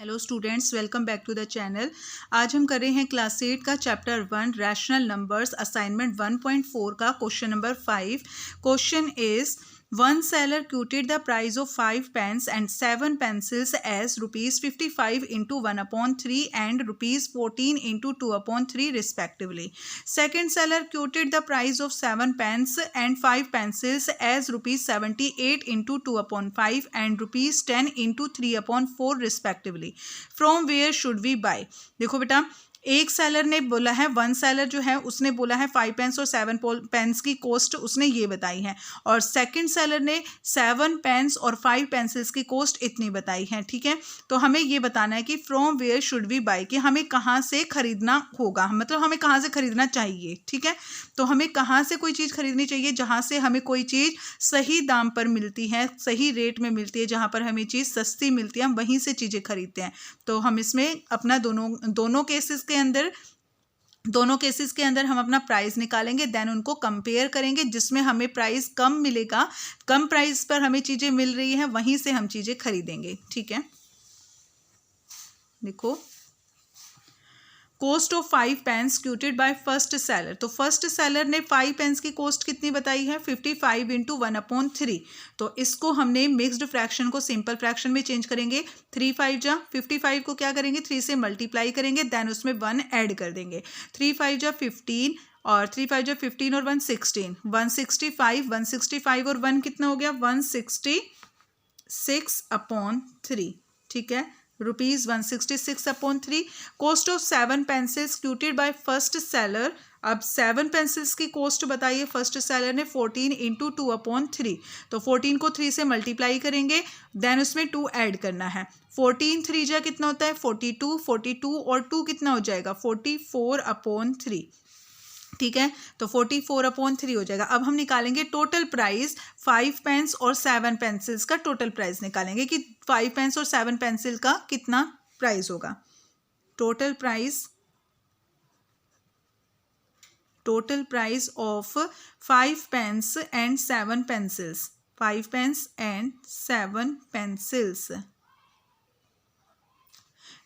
Hello students, welcome back to the channel. आज हम कर रहे हैं क्लास 8 का चैप्टर 1 रैशनल नंबर्स असाइनमेंट 1.4 का question number 5। Question is one seller quoted the price of 5 pens and 7 pencils as ₹55 into 1/3 and ₹14 into 2/3 respectively. Second seller quoted the price of 7 pens and 5 pencils as ₹78 into 2/5 and ₹10 into 3/4 respectively. From where should we buy. देखो बेटा, एक seller ने बोला है, one seller जो है उसने बोला है 5 पेन्स और 7 पेन्स की कॉस्ट उसने ये बताई है, और सेकंड सेलर ने 7 पेन्स और 5 पेंसिल्स की कॉस्ट इतनी बताई है। ठीक है, तो हमें ये बताना है कि from where should we buy, कि हमें कहाँ से खरीदना होगा, मतलब हमें कहाँ से खरीदना चाहिए। ठीक है, तो हमें कहाँ से कोई चीज़ खरीदनी चाहिए जहाँ से हमें कोई चीज़ सही दाम पर मिलती है, सही रेट में मिलती है, जहाँ पर हमें चीज़ सस्ती मिलती है, हम वहीं से चीज़ें खरीदते हैं। तो हम इसमें अपना दोनों केसेस के अंदर हम अपना प्राइस निकालेंगे, देन उनको कंपेयर करेंगे, जिसमें हमें प्राइस कम मिलेगा, कम प्राइस पर हमें चीज़ें मिल रही हैं, वहीं से हम चीज़ें खरीदेंगे। ठीक है, देखो, cost of 5 pens quoted by first seller. तो फर्स्ट सेलर ने 5 पेन्स की कॉस्ट कितनी बताई है? 55 इंटू 1/3। तो इसको हमने मिक्स्ड फ्रैक्शन को सिंपल फ्रैक्शन में चेंज करेंगे। 3 5 जा 55 को क्या करेंगे? 3 से मल्टीप्लाई करेंगे, देन उसमें 1 ऐड कर देंगे। 3 5 जा 15 और 3 5 जा 15 और 1 16, 165 और 1 कितना हो गया? 166/3। ठीक है, ₹166/3। Cost of 7 pencils quoted by first seller. अब 7 पेंसिल्स की कॉस्ट बताइए फर्स्ट सेलर ने 14 इंटू 2/3। तो 14 को 3 से मल्टीप्लाई करेंगे, देन उसमें 2 ऐड करना है। 14 3 जा कितना होता है? 42 और 2 कितना हो जाएगा? 44/3। ठीक है, तो 44/3 हो जाएगा। अब हम निकालेंगे टोटल प्राइस, 5 पेन्स और 7 पेंसिल्स का टोटल प्राइस निकालेंगे कि 5 पेन्स और 7 पेंसिल का कितना प्राइस होगा। Total price of 5 pens and 7 pencils, 5 pens and 7 pencils.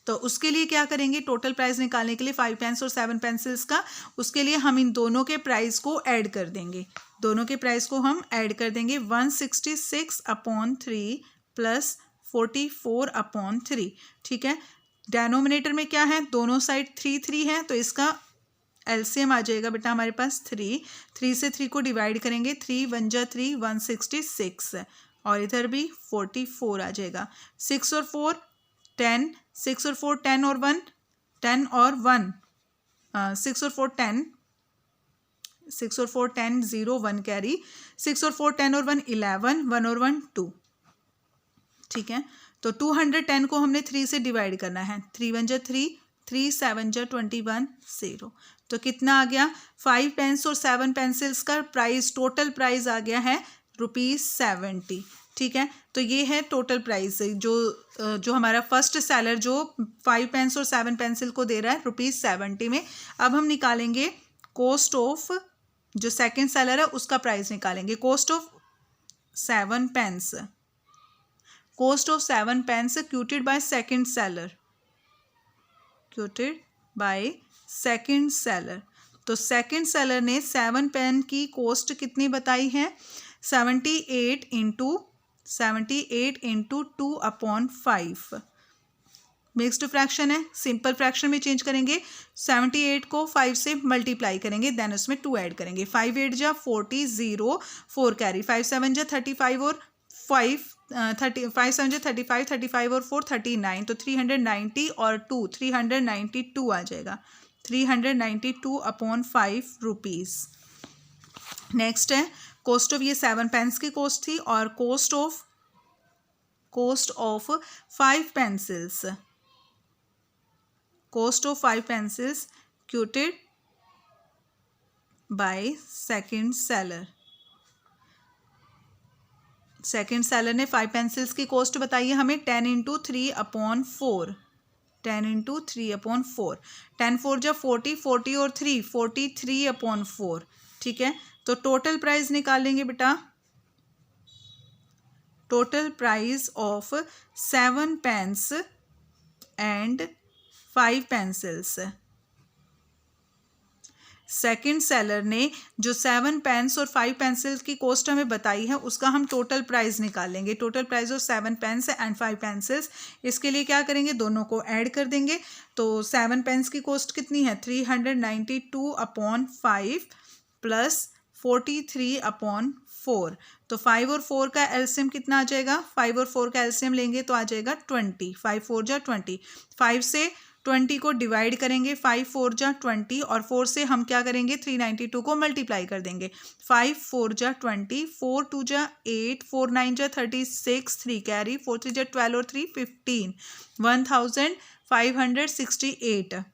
तो उसके लिए क्या करेंगे? टोटल प्राइस निकालने के लिए 5 पेन्स और 7 पेंसिल्स का, उसके लिए हम इन दोनों के प्राइस को ऐड कर देंगे। दोनों के प्राइस को हम ऐड कर देंगे। 166/3 प्लस 44/3। ठीक है, डेनोमिनेटर में क्या है? दोनों साइड 3 3 है, तो इसका एलसीएम आ जाएगा बेटा हमारे पास 3 से 3 को डिवाइड करेंगे। 3 1 जा 3, 166, और इधर भी 44 आ जाएगा। 6 और 4 10, 6 और 4 10 और 1 10 और 1 6 और 4 10, 6 और 4 10 0 1 कैरी, 6 और 4 10 और 1 11, 1 और 1 2। ठीक है, तो 210 को हमने 3 से डिवाइड करना है। 3 1 जा 3, 3 7 जा 21 0। तो कितना आ गया? 5 पेन्स और 7 पेंसिल्स का प्राइस, टोटल प्राइस आ गया है ₹70। ठीक है, तो ये है टोटल प्राइस जो हमारा फर्स्ट सेलर जो 5 पेन्स और 7 पेंसिल को दे रहा है ₹70 में। अब हम निकालेंगे कॉस्ट ऑफ जो सेकंड सेलर है उसका प्राइस निकालेंगे। Cost of 7 pens, cost of 7 pens quoted by second seller, quoted by second seller. तो सेकंड सेलर ने 7 पेन की कॉस्ट कितनी बताई है? 78 इंटू 2/5। मिक्स्ड फ्रैक्शन है, सिंपल फ्रैक्शन में चेंज करेंगे। 78 को 5 से मल्टीप्लाई करेंगे, देन उसमें 2 ऐड करेंगे। 5 8 जा 40 0 4 कैरी, 5 7 जा 35 और 5 5 7 जा 35, 35 और 4 39, तो 390 और 2 392 आ जाएगा। 392/5 रुपीज़। नेक्स्ट है कॉस्ट ऑफ, ये 7 पेन्स की कॉस्ट थी, और cost of 5 pencils, cost of 5 pencils quoted by second seller. Second seller ने 5 पेंसिल्स की कॉस्ट बताई है हमें 10 इंटू 3/4, 10 इंटू 3/4, 10 4 जा 40, 40 और 3 43/4। ठीक है, तो टोटल प्राइस निकालेंगे बेटा। Total price of 7 pens and 5 pencils. Second seller ने जो 7 पेन्स और 5 पेंसिल्स की कॉस्ट हमें बताई है उसका हम टोटल प्राइस निकालेंगे। Total price of 7 pens and 5 pencils. इसके लिए क्या करेंगे, दोनों को ऐड कर देंगे। तो 7 पेन्स की कॉस्ट कितनी है, 392/5 प्लस 43/4। तो 5 और 4 का एलसीएम कितना आ जाएगा, 5 और 4 का एलसीएम लेंगे तो आ जाएगा 20। 5 4 जा 20। 5 से 20 को डिवाइड करेंगे, 5 4 जा 20 और 4 से हम क्या करेंगे 392 को मल्टीप्लाई कर देंगे। 5 4 जा 20, 4 2 जा 8, 4 9 जा 36, 3 कैरी, 4 3 जा 12 और 3 15, 1568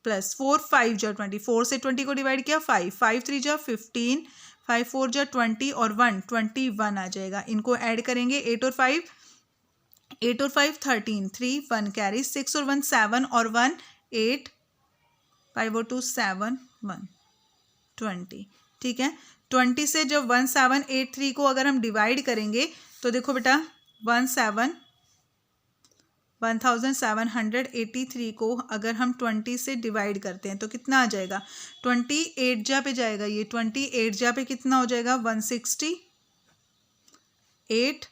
प्लस 4 5 जा 20, 4 से 20 को डिवाइड किया 5, 5 3 जा 15, 5 4 जा 20 और 1 21 आ जाएगा। इनको ऐड करेंगे, 8 और 5 13, 3 1 कैरी, 6 और 1 7 और 1 8, 5 और 2 7 1 20। ठीक है, 20 से जब 1783 को अगर हम डिवाइड करेंगे तो देखो बेटा 1783 को अगर हम 20 से डिवाइड करते हैं तो कितना आ जाएगा, 28 जा पे जाएगा। ये 28 जा पे कितना हो जाएगा, 168,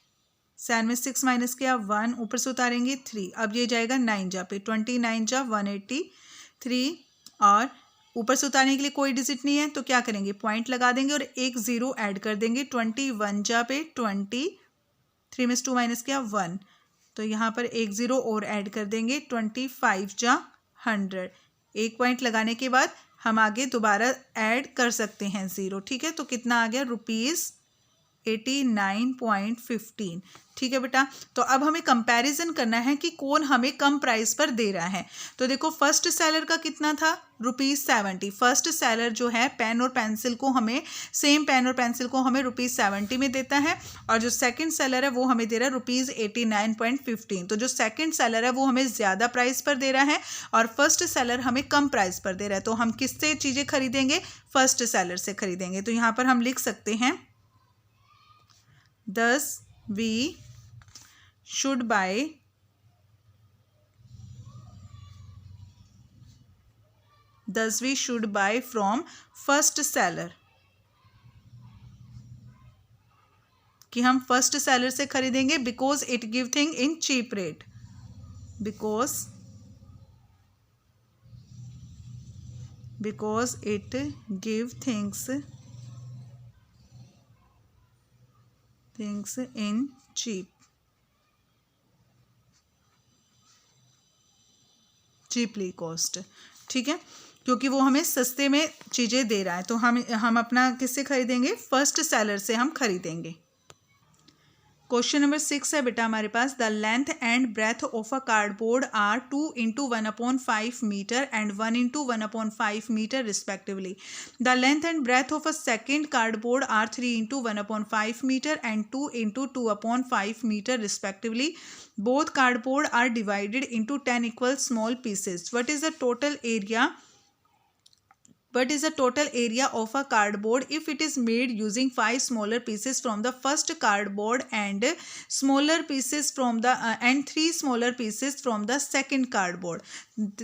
7 में 6 माइनस किया 1, ऊपर से उतारेंगे 3। अब ये जाएगा 9 जा पे, 29 जा 183 और ऊपर से उतारने के लिए कोई डिजिट नहीं है तो क्या करेंगे, पॉइंट लगा देंगे और एक 0 ऐड कर देंगे। 21 जा पे 20, 3 में 2 माइनस किया 1, तो यहाँ पर एक 0 और ऐड कर देंगे। 25 जा 100, एक पॉइंट लगाने के बाद हम आगे दोबारा ऐड कर सकते हैं 0। ठीक है, तो कितना आ गया, ₹89.15। ठीक है बेटा, तो अब हमें कंपैरिजन करना है कि कौन हमें कम प्राइस पर दे रहा है। तो देखो फर्स्ट सेलर का कितना था, ₹70। फर्स्ट सेलर जो है पेन और पेंसिल को हमें, सेम पेन और पेंसिल को हमें ₹70 में देता है और जो सेकंड सेलर है वो हमें दे रहा है ₹89.15। तो जो सेकंड सेलर है वो हमें ज़्यादा प्राइस पर दे रहा है और फर्स्ट सेलर हमें कम प्राइस पर दे रहा है। तो हम किससे चीज़ें खरीदेंगे, फर्स्ट सेलर से खरीदेंगे। तो यहाँ पर हम लिख सकते हैं Thus we should buy from first seller। कि हम फर्स्ट सेलर से खरीदेंगे because it give thing in cheap rate, because it give things in cheaply cost। ठीक है, क्योंकि वो हमें सस्ते में चीज़ें दे रहा है तो हम अपना किससे खरीदेंगे, फर्स्ट सेलर से हम खरीदेंगे। क्वेश्चन नंबर 6 है बेटा हमारे पास, the length and breadth of a cardboard are 2 × 1/5 metre and 1 × 1/5 metre respectively. The length and breadth of a second cardboard are 3 × 1/5 metre and 2 × 2/5 metre respectively. Both cardboard are divided into 10 equal small pieces. What is the total area of a cardboard if it is made using 5 smaller pieces from the first cardboard and smaller pieces from the and 3 smaller pieces from the second cardboard?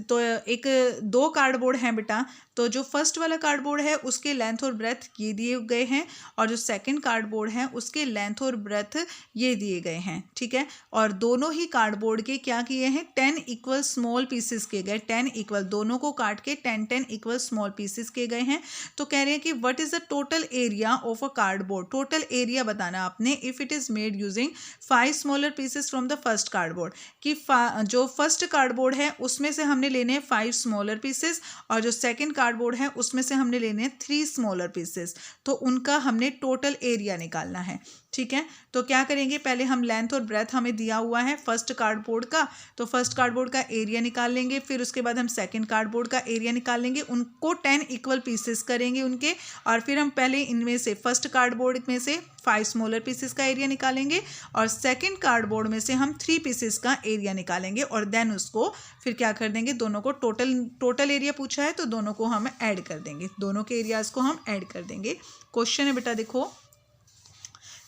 तो एक 2 cardboard हैं बेटा, तो जो first वाला cardboard है उसके length और ब्रेथ ये दिए गए हैं और जो सेकंड कार्डबोर्ड है उसके लेंथ और ब्रेथ ये दिए गए हैं। ठीक है, और दोनों ही कार्डबोर्ड के क्या किए हैं, 10 इक्वल स्मॉल पीसेस किए गए। 10 इक्वल, दोनों को काट के 10 इक्वल स्मॉल पीसेस किए गए हैं। तो कह रहे हैं कि what is the total area of a cardboard. Total area बताना आपने if it is made using 5 smaller pieces from the first cardboard. कि जो फर्स्ट कार्डबोर्ड है उसमें से हमने लेने हैं 5 स्मॉलर पीसेस और जो सेकंड कार्डबोर्ड है उसमें से हमने लेने हैं 3 स्मॉलर पीसेस। तो उनका हमने टोटल एरिया निकालना है। ठीक है, तो क्या करेंगे, पहले हम लेंथ और ब्रेथ हमें दिया हुआ है फर्स्ट कार्डबोर्ड का, तो फर्स्ट कार्डबोर्ड का एरिया निकाल लेंगे। फिर उसके बाद हम सेकंड कार्डबोर्ड का एरिया निकाल लेंगे, उनको 10 इक्वल पीसेस करेंगे उनके, और फिर हम पहले इनमें से फर्स्ट कार्डबोर्ड में से 5 स्मॉलर पीसेस का एरिया निकालेंगे और सेकंड कार्डबोर्ड में से हम 3 पीसेस का एरिया निकालेंगे और देन उसको फिर क्या कर देंगे, दोनों को टोटल एरिया पूछा है तो दोनों को हम ऐड कर देंगे, दोनों के एरियाज को हम ऐड कर देंगे। क्वेश्चन है बेटा देखो,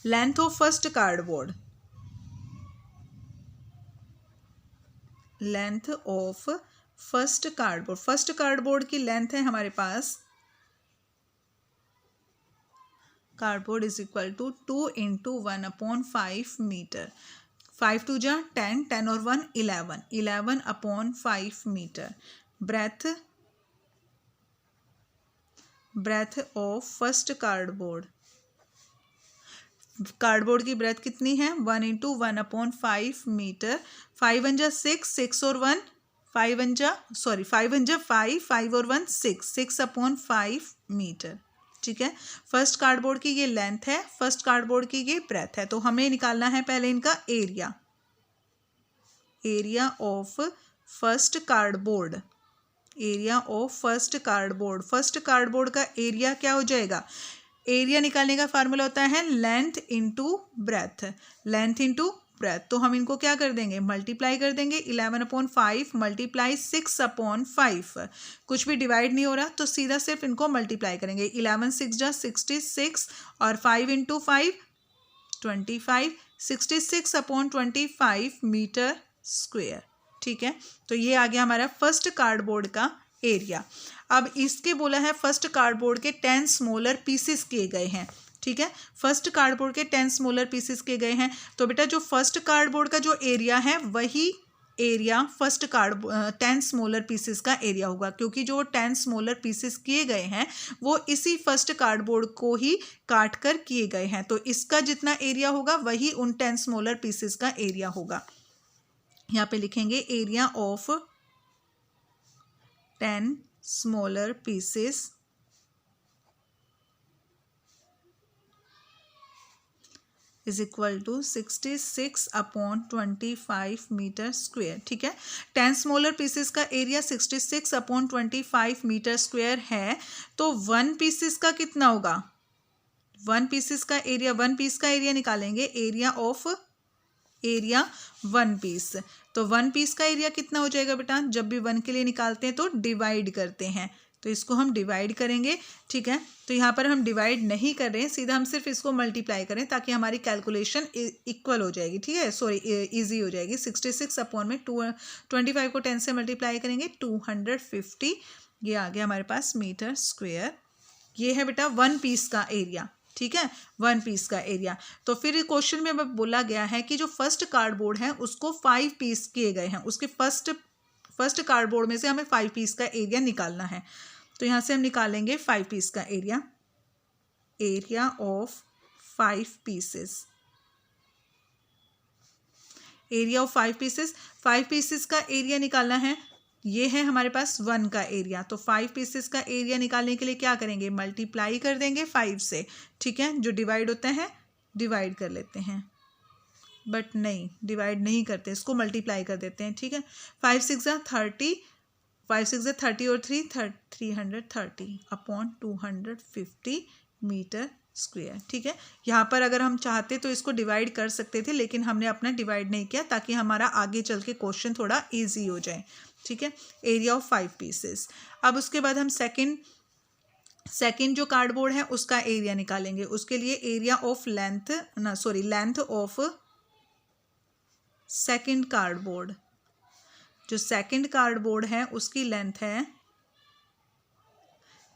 length of first cardboard, length of first cardboard, first cardboard की लेंथ है हमारे पास, cardboard is equal to 2 into 1/5 metre, 5 2 जा 10, 10 और 1 11, 11/5 metre. Breadth of first cardboard, cardboard की ब्रेथ कितनी है 1 इंटू 1/5 मीटर, 5 1 जा 6, 6 और 1 5 1 जा 5, 5 और 1 6, 6/5 मीटर। ठीक है, फर्स्ट कार्डबोर्ड की ये लेंथ है, फर्स्ट कार्डबोर्ड की ये ब्रेथ है। तो हमें निकालना है पहले इनका area, area of first cardboard, area of first cardboard. First cardboard का एरिया क्या हो जाएगा, एरिया निकालने का फार्मूला होता है length into breadth, length into breadth. तो हम इनको क्या कर देंगे, मल्टीप्लाई कर देंगे, 11/5 मल्टीप्लाई 6/5, कुछ भी डिवाइड नहीं हो रहा तो सीधा सिर्फ इनको मल्टीप्लाई करेंगे, 11 6 जा 66 और 5 इंटू 5 25, 66/25 मीटर स्क्वेयर। ठीक है, तो ये आ गया हमारा फर्स्ट कार्डबोर्ड का एरिया। अब इसके बोला है फर्स्ट कार्डबोर्ड के 10 स्मॉलर पीसेस किए गए हैं। ठीक है, फर्स्ट कार्डबोर्ड के 10 स्मॉलर पीसेस किए गए हैं। तो बेटा जो फर्स्ट कार्डबोर्ड का जो एरिया है वही एरिया फर्स्ट 10 स्मॉलर पीसेस का एरिया होगा, क्योंकि जो 10 स्मॉलर पीसेस किए गए हैं वो इसी फर्स्ट कार्डबोर्ड को ही काट कर किए गए हैं। तो इसका जितना एरिया होगा वही उन 10 स्मॉलर पीसेस का एरिया होगा। यहाँ पे लिखेंगे area of 10 smaller pieces is equal to 66/25 metre square. ठीक है, 10 स्मॉलर पीसेस का एरिया 66/25 मीटर स्क्वेयर है। तो 1 पीसेस का कितना होगा, 1 पीसेस का एरिया, 1 पीस का एरिया निकालेंगे, एरिया ऑफ एरिया 1 पीस। तो 1 पीस का एरिया कितना हो जाएगा बेटा, जब भी 1 के लिए निकालते हैं तो डिवाइड करते हैं, तो इसको हम डिवाइड करेंगे। ठीक है, तो यहाँ पर हम डिवाइड नहीं कर रहे हैं, सीधा हम सिर्फ इसको मल्टीप्लाई करें ताकि हमारी कैलकुलेशन इक्वल हो जाएगी। ठीक है, सॉरी इजी हो जाएगी। 66/25 को 10 से मल्टीप्लाई करेंगे 250, ये आ गया हमारे पास मीटर स्क्वेयर। ये है बेटा 1 पीस का एरिया। ठीक है, 1 पीस का एरिया। तो फिर क्वेश्चन में बोला गया है कि जो फर्स्ट कार्डबोर्ड है उसको 5 पीस किए गए हैं, उसके फर्स्ट कार्डबोर्ड में से हमें 5 पीस का एरिया निकालना है। तो यहाँ से हम निकालेंगे 5 पीस का area, area of 5 pieces, area of 5 pieces. 5 pieces का एरिया निकालना है, ये है हमारे पास 1 का एरिया। तो 5 पीसेस का एरिया निकालने के लिए क्या करेंगे, मल्टीप्लाई कर देंगे 5 से। ठीक है, जो डिवाइड होता है डिवाइड कर लेते हैं, बट नहीं डिवाइड नहीं करते, इसको मल्टीप्लाई कर देते हैं। ठीक है, 5 6 जा 30, 5 6 जा 30 और 3 330/250 मीटर स्क्वेयर। ठीक है, यहाँ पर अगर हम चाहते तो इसको डिवाइड कर सकते थे, लेकिन हमने अपना डिवाइड नहीं किया ताकि हमारा आगे चल के क्वेश्चन थोड़ा ईजी हो जाए। ठीक है, एरिया ऑफ 5 पीसेस। अब उसके बाद हम सेकंड जो कार्डबोर्ड है उसका एरिया निकालेंगे। उसके लिए area of length of second cardboard, जो सेकंड कार्डबोर्ड है उसकी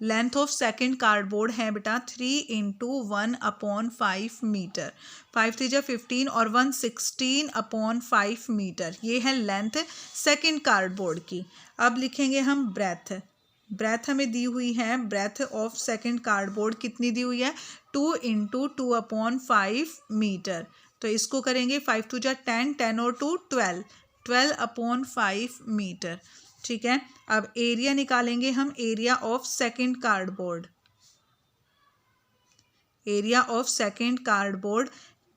लेंथ ऑफ सेकंड कार्डबोर्ड है बेटा 3 इंटू 1/5 मीटर, 5 3 जा 15 और 1 16/5 मीटर। ये है लेंथ सेकंड कार्डबोर्ड की। अब लिखेंगे हम ब्रेथ हमें दी हुई है, ब्रेथ ऑफ सेकंड कार्डबोर्ड कितनी दी हुई है 2 इंटू 2/5 मीटर। तो इसको करेंगे 5 2 जा 10, 10 और 2 12, 12/5 मीटर। ठीक है, अब एरिया निकालेंगे हम, area of second cardboard, area of second cardboard.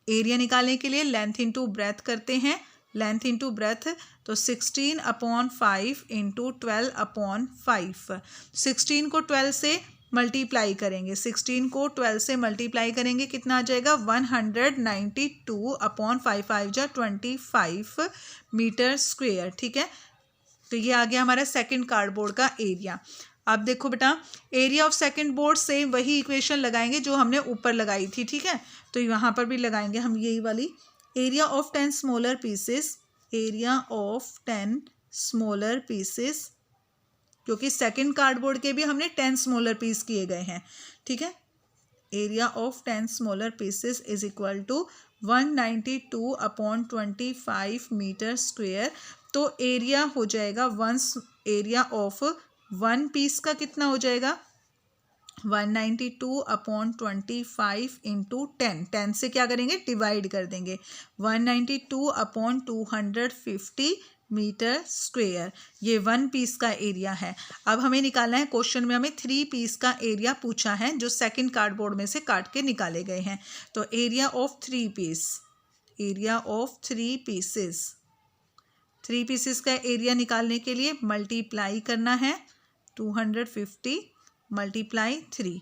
Area निकालने के लिए लेंथ इंटू ब्रेथ करते हैं, लेंथ इंटू ब्रेथ। तो 16/5 इंटू 12/5, 16 को 12 से मल्टीप्लाई करेंगे, 16 को 12 से मल्टीप्लाई करेंगे, कितना आ जाएगा 192/5, 5 जा 25 मीटर स्क्वेयर। ठीक है, तो ये आ गया हमारा सेकंड कार्डबोर्ड का एरिया। अब देखो बेटा, एरिया ऑफ सेकंड बोर्ड से वही इक्वेशन लगाएंगे जो हमने ऊपर लगाई थी। ठीक है, तो यहाँ पर भी लगाएंगे हम यही वाली, area of 10 smaller pieces, area of 10 smaller pieces, क्योंकि सेकंड कार्डबोर्ड के भी हमने 10 स्मॉलर पीस किए गए हैं, ठीक है। Area of 10 smaller pieces is equal to 192/25 metre square. तो एरिया हो जाएगा एरिया ऑफ वन पीस का कितना हो जाएगा, 192/25 इंटू 10 से क्या करेंगे, डिवाइड कर देंगे, 192/250 मीटर स्क्वेयर। ये वन पीस का एरिया है। अब हमें निकालना है, क्वेश्चन में हमें 3 पीस का एरिया पूछा है जो सेकंड कार्डबोर्ड में से काट के निकाले गए हैं। तो area of 3 piece, area of 3 pieces, 3 pieces का एरिया निकालने के लिए मल्टीप्लाई करना है, 250 मल्टीप्लाई 3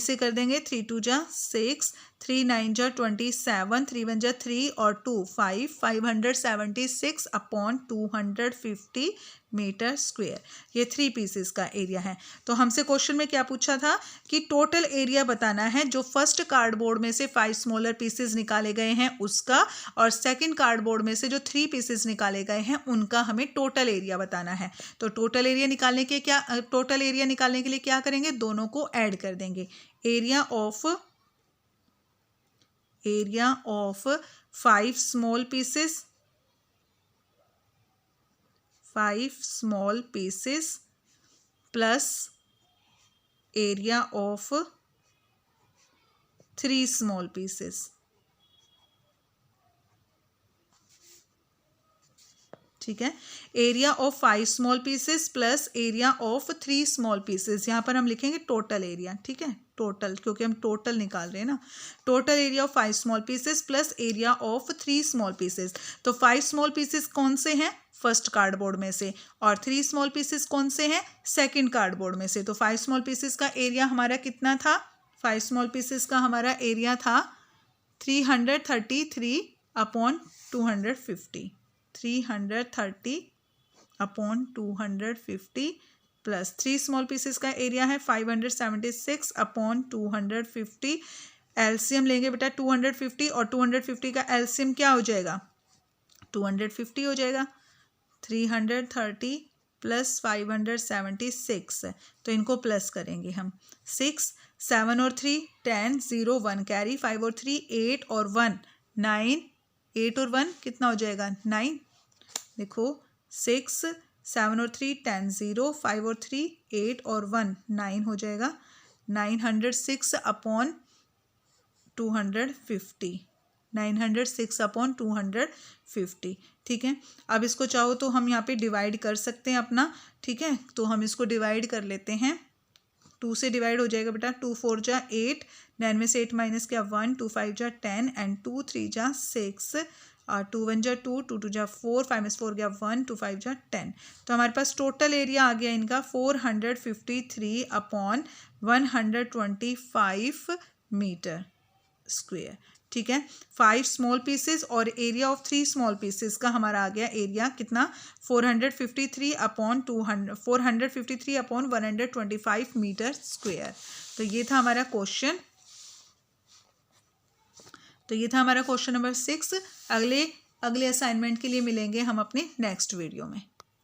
से कर देंगे, 3 2 जा 6, 3 9 जा 27, 3 1 जा 3 और 2 5, 576/250 मीटर स्क्वेयर। ये 3 पीसेस का एरिया है। तो हमसे क्वेश्चन में क्या पूछा था कि टोटल एरिया बताना है जो फर्स्ट कार्डबोर्ड में से 5 स्मॉलर पीसेस निकाले गए हैं उसका, और सेकंड कार्डबोर्ड में से जो 3 पीसेस निकाले गए हैं उनका हमें टोटल एरिया बताना है। तो टोटल एरिया निकालने के लिए क्या करेंगे, दोनों को ऐड कर देंगे। Area of 5 small pieces, 5 small pieces plus area of 3 small pieces, ठीक है। Area of 5 small pieces plus area of 3 small pieces, यहाँ पर हम लिखेंगे टोटल एरिया, ठीक है, टोटल, क्योंकि हम टोटल निकाल रहे हैं ना। Total area of 5 small pieces plus area of 3 small pieces. तो 5 स्मॉल पीसेस कौन से हैं, फर्स्ट कार्डबोर्ड में से, और 3 स्मॉल पीसेस कौन से हैं, सेकंड कार्डबोर्ड में से। तो 5 स्मॉल पीसेस का एरिया हमारा कितना था, 5 स्मॉल पीसेस का हमारा एरिया था 333/250, 330/250 प्लस 3 स्मॉल पीसेस का एरिया है 576/250। एलसीएम लेंगे बेटा 250 और 250 का एलसीएम क्या हो जाएगा, 250 हो जाएगा। 330 प्लस 576, तो इनको प्लस करेंगे हम, 6 7 और 3 10 0 1 कैरी, 5 और 3 8 और 1 9, 8 और 1 कितना हो जाएगा 9। देखो 6 7 और 3 10 0, 5 और 3 8 और 1 9 हो जाएगा, 906/250, 906/250, ठीक है। अब इसको चाहो तो हम यहाँ पे डिवाइड कर सकते हैं अपना, ठीक है। तो हम इसको डिवाइड कर लेते हैं, 2 से डिवाइड हो जाएगा बेटा, 2 4 जा 8, 9 में से 8 माइनस किया 1, 2 5 जा 10 एंड 2 3 जा 6, और 2 1 जा 2, 2 2 जा 4, 5 में से 4 गया 1, 2 5 जा 10। तो हमारे पास टोटल एरिया आ गया इनका 453/125 मीटर स्क्वेयर, ठीक है। 5 स्मॉल पीसेस और एरिया ऑफ 3 स्मॉल पीसेस का हमारा आ गया एरिया कितना, 453/125 मीटर स्क्वेयर। तो ये था हमारा क्वेश्चन, नंबर 6। अगले असाइनमेंट के लिए मिलेंगे हम अपने नेक्स्ट वीडियो में।